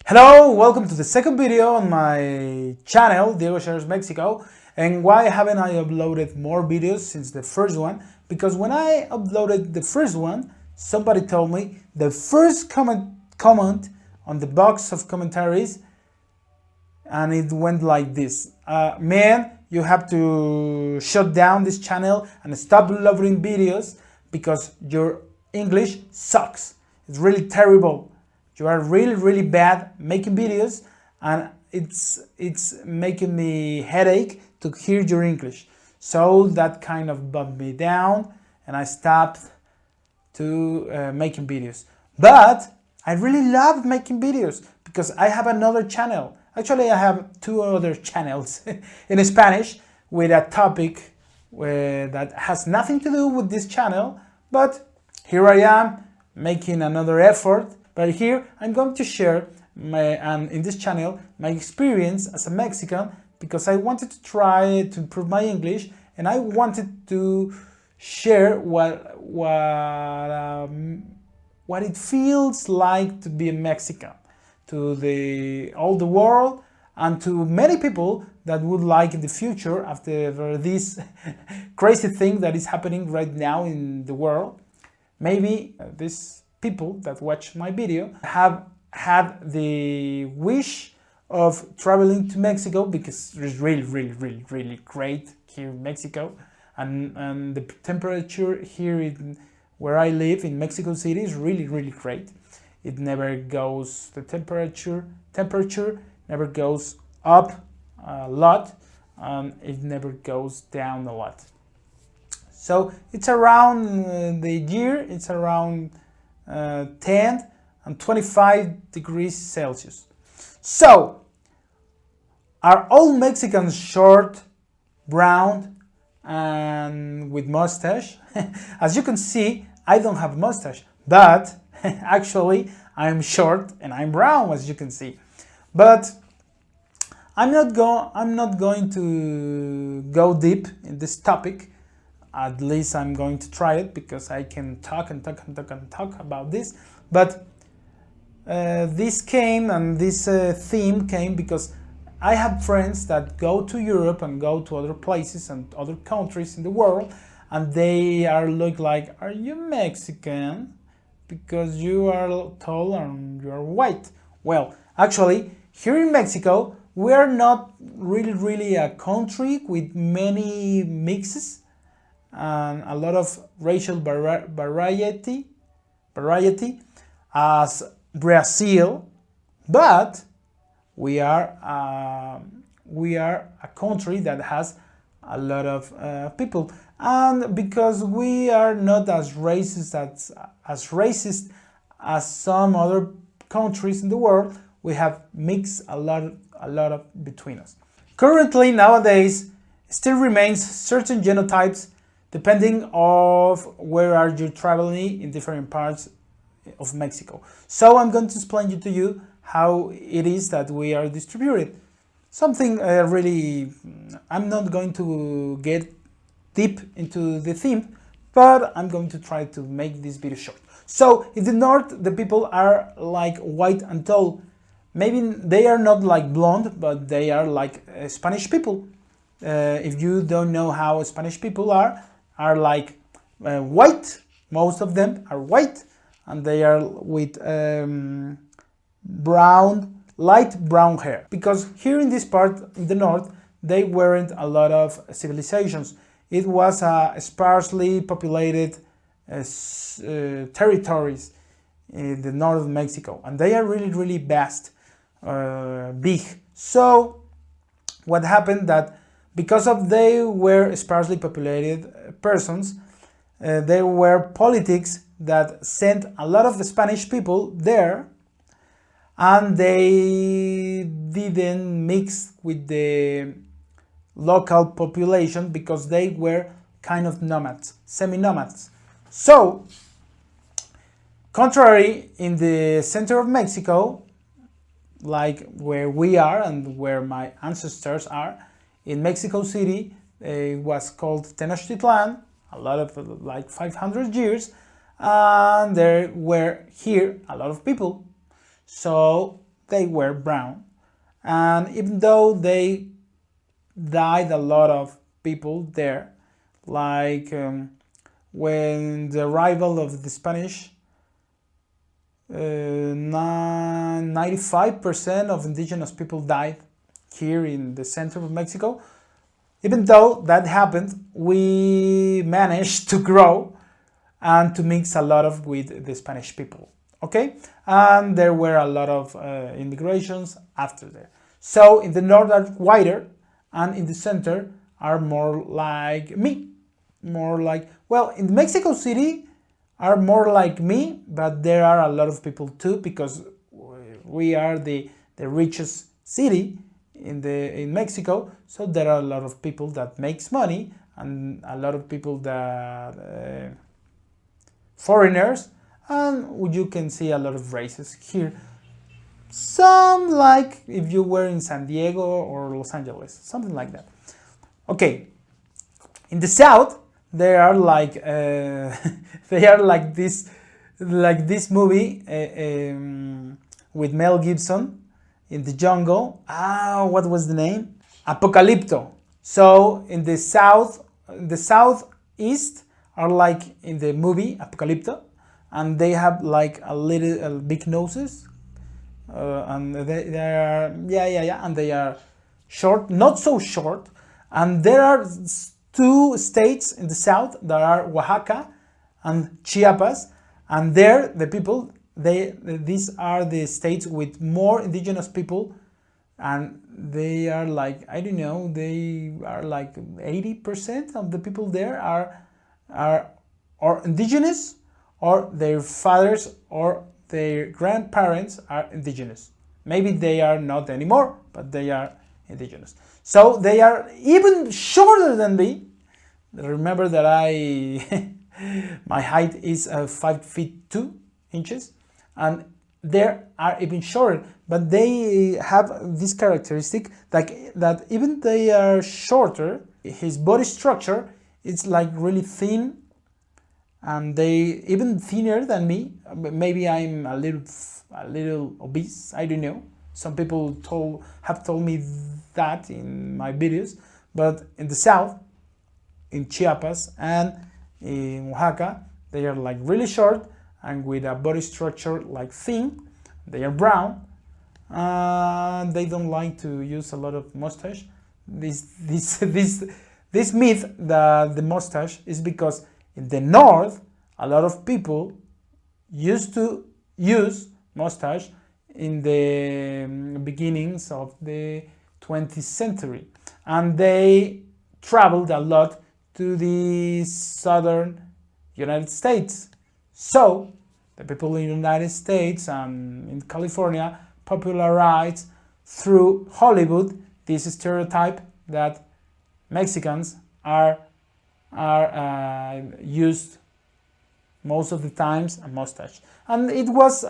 Hello, welcome to the second video on my channel, Diego Shares Mexico. And why haven't I uploaded more videos since the first one? Because when I uploaded the first one, somebody told me the first comment on the box of commentaries, and it went like this. Man, you have to shut down this channel and stop uploading videos because your English sucks. It's really terrible. You are really bad making videos, and it's making me headache to hear your English. So that kind of bumped me down, and I stopped to making videos. But I really love making videos because I have another channel. Actually, I have two other channels in Spanish with a topic that has nothing to do with this channel. But here I am making another effort. But here I'm going to share in this channel my experience as a Mexican, because I wanted to try to improve my English, and I wanted to share what it feels like to be a Mexican to all the world, and to many people that would like in the future, after this crazy thing that is happening right now in the world. Maybe these people that watch my video have had the wish of traveling to Mexico, because it's really great here in Mexico, and the temperature here where I live in Mexico City is really great. It never goes, the temperature never goes up a lot, and it never goes down a lot. So it's around the year, it's around 10 and 25 degrees Celsius. So, are all Mexicans short, brown, and with mustache? As you can see, I don't have mustache, but actually I'm short and I'm brown, as you can see. But I'm not going to go deep in this topic. At least I'm going to try it, because I can talk about this. But this came, and this theme came because I have friends that go to Europe and go to other places and other countries in the world, and they look like, are you Mexican? Because you are tall and you are white. Well, actually, here in Mexico, we are not really a country with many mixes and a lot of racial variety as Brazil, but we are a country that has a lot of people, and because we are not as racist as some other countries in the world, we have mixed a lot of between us. Currently, nowadays, still remains certain genotypes depending of where are you traveling in different parts of Mexico. So I'm going to explain to you how it is that we are distributed. Something really, I'm not going to get deep into the theme, but I'm going to try to make this video short. So in the north, the people are like white and tall. Maybe they are not like blonde, but they are like Spanish people. If you don't know how Spanish people are like white. Most of them are white, and they are with light brown hair. Because here in this part, in the north, they weren't a lot of civilizations. It was a sparsely populated territories in the north of Mexico, and they are really vast, big. So what happened that because of they were sparsely populated persons, there were politics that sent a lot of the Spanish people there, and they didn't mix with the local population because they were kind of nomads, semi-nomads. So, contrary in the center of Mexico, like where we are and where my ancestors are, in Mexico City, it was called Tenochtitlan, a lot of like 500 years, and there were here a lot of people. So they were brown. And even though they died a lot of people there, like when the arrival of the Spanish, 95% of indigenous people died here in the center of Mexico. Even though that happened, we managed to grow and to mix a lot of with the Spanish people. Okay, and there were a lot of immigrations after there. So in the north are whiter, and in the center are more like me, more like, well, in Mexico City are more like me, but there are a lot of people too, because we are the richest city in Mexico, so there are a lot of people that makes money and a lot of people that foreigners, and you can see a lot of races here. Some like if you were in San Diego or Los Angeles, something like that. Okay, in the south they are like they are like this movie with Mel Gibson in the jungle. What was the name? Apocalypto. So in the southeast are like in the movie Apocalypto, and they have like a big noses, and they are and they are short, not so short, and there are two states in the south that are Oaxaca and Chiapas, and there the people these are the states with more indigenous people, and they are like, I don't know, they are like 80% of the people there are or indigenous, or their fathers or their grandparents are indigenous. Maybe they are not anymore, but they are indigenous. So they are even shorter than me. Remember that my height is 5 feet 2 inches, and they are even shorter, but they have this characteristic that even they are shorter, his body structure is like really thin, and they even thinner than me. Maybe I'm a little obese, I don't know. Some people have told me that in my videos, but in the south, in Chiapas and in Oaxaca, they are like really short and with a body structure like thin. They are brown, and they don't like to use a lot of mustache. This myth that the mustache is because in the north a lot of people used to use mustache in the beginnings of the 20th century, and they traveled a lot to the southern United States. So the people in the United States and in California popularized through Hollywood this stereotype that Mexicans are used most of the times a mustache, and it was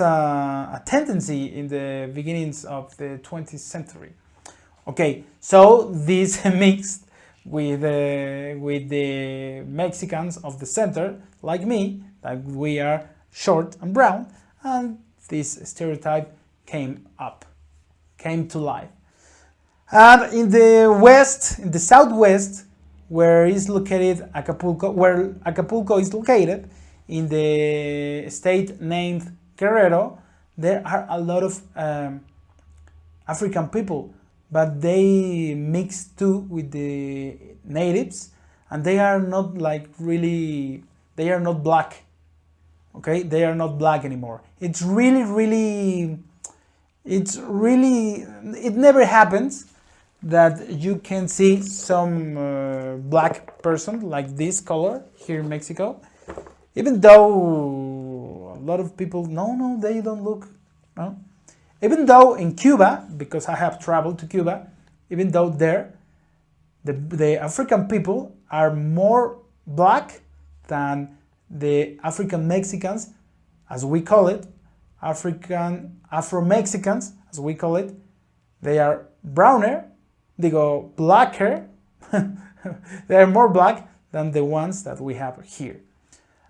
a tendency in the beginnings of the 20th century. Okay, so this mixed with the Mexicans of the center, like me, that we are short and brown, and this stereotype came to life. And in the west, in the southwest, where is located Acapulco, where Acapulco is located, in the state named Guerrero, there are a lot of African people, but they mix too with the natives, and they are not like really, they are not black. Okay, they are not black anymore. It never happens that you can see some black person like this color here in Mexico, even though a lot of people, no, they don't look, no. Even though in Cuba, because I have traveled to Cuba, even though there, the African people are more black than the African Mexicans, as we call it, Afro-Mexicans, as we call it. They are browner, they go blacker, they are more black than the ones that we have here.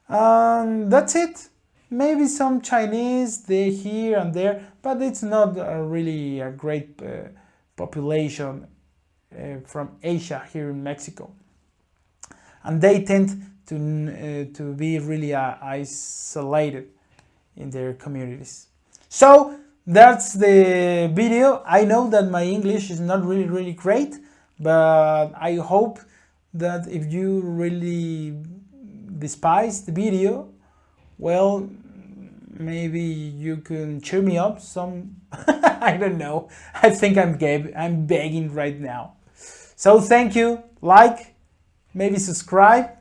That's it. maybe some Chinese they here and there, but it's not really a great population from Asia here in Mexico, and they tend to be really isolated in their communities. So that's the video. I know that my English is not really great, but I hope that if you really despise the video, well, maybe you can cheer me up some. I don't know. I think I'm begging right now. So thank you. Like, maybe subscribe,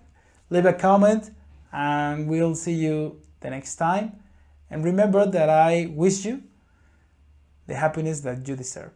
leave a comment, and we'll see you the next time. And remember that I wish you the happiness that you deserve.